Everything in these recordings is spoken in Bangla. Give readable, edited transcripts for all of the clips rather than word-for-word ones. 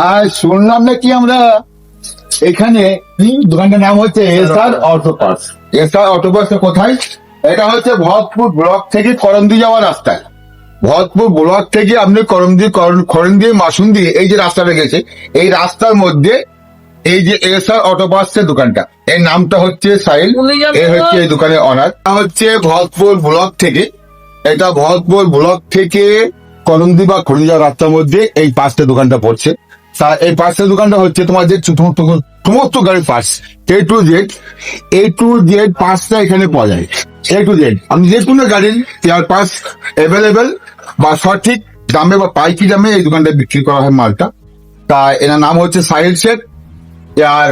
আর শুনলাম নাকি আমরা এখানে দোকানটার নাম হচ্ছে SR auto parts. SR auto parts কোথায়? এটা হচ্ছে ভরতপুর ব্লক থেকে করন্দি যাওয়ার রাস্তায়। ভরতপুর ব্লক থেকে আপনি করন্দি মাসুন্দি এই যে রাস্তাটা গেছে, এই রাস্তার মধ্যে এই যে এসআর অটো পার্টস এর দোকানটা, এর নামটা হচ্ছে সাহিল, এ হচ্ছে এই দোকানের অনার। হচ্ছে ভরতপুর ব্লক থেকে, এটা ভরতপুর ব্লক থেকে করন্দি বা খড়ি যাওয়ার রাস্তার মধ্যে এই পাঁচটা দোকানটা পড়ছে। এই পাঁচটা দোকানটা হচ্ছে তোমার যে সমস্ত গাড়ির পার্টস A to Z পাঁচটা এখানে পাওয়া যায়। A to Z আপনি যে কোনো গাড়ির স্পেয়ার পার্টস অ্যাভেলেবেল বা সঠিক দামে বা পাইকি দামে এই দোকানটা বিক্রি করা হয় মালটা। তা এনার নাম হচ্ছে সাহিল শেখ। আর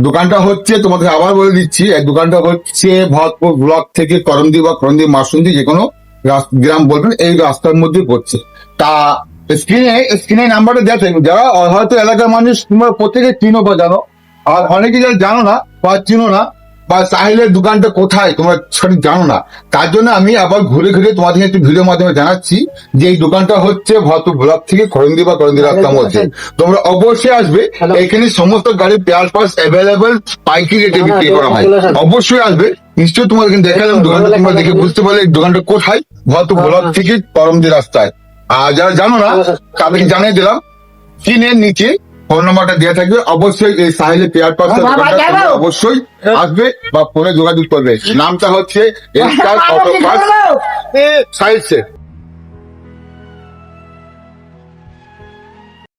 দোকানটা হচ্ছে, তোমাদের আবার বলে দিচ্ছি, এই দোকানটা হচ্ছে ভরতপুর ব্লক থেকে করন্দি বা করন্দি মাসুন্দি যে কোনো গ্রাম বলবেন, এই রাস্তার মধ্যে পড়ছে। তা স্ক্রিনে নাম্বারটা দেওয়া থাকবে, যারা হয়তো এলাকার মানুষ তোমরা প্রত্যেকে চিনো বা জানো, আর অনেকে যারা জানো না বা চিনো না, বা সাহিলের দোকানটা কোথায় তোমরা সঠিক জানো না, তার জন্য আমি আবার ঘুরে ঘুরে তোমাদের একটু ভিডিওর মাধ্যমে জানাচ্ছি যে এই দোকানটা হচ্ছে ভরতপুর ব্লক থেকে করন্দি বা করন্দি রাস্তার মধ্যে। তোমরা অবশ্যই আসবে, এখানে সমস্ত গাড়ির পেয়ার পার্টস অ্যাভেলেবেল পাইকি রেটে বিক্রি করা হয়। অবশ্যই আসবে, নিশ্চয়ই তোমাদেরকে দেখালাম দোকানটা, তোমরা দেখে বুঝতে পারলে এই দোকানটা কোথায়, ভরতপুর ব্লক থেকে করন্দি রাস্তায়। আর যারা জানো না তাদেরকে জানিয়ে দিলাম, স্ক্রিনের নিচে ফোন নাম্বারটা দেওয়া থাকবে, অবশ্যই এই সাহিলের পেয়ার পার্টস অবশ্যই আসবে বা ফোনে যোগাযোগ করবে। নামটা হচ্ছে SR auto parts Sahil Sheikh.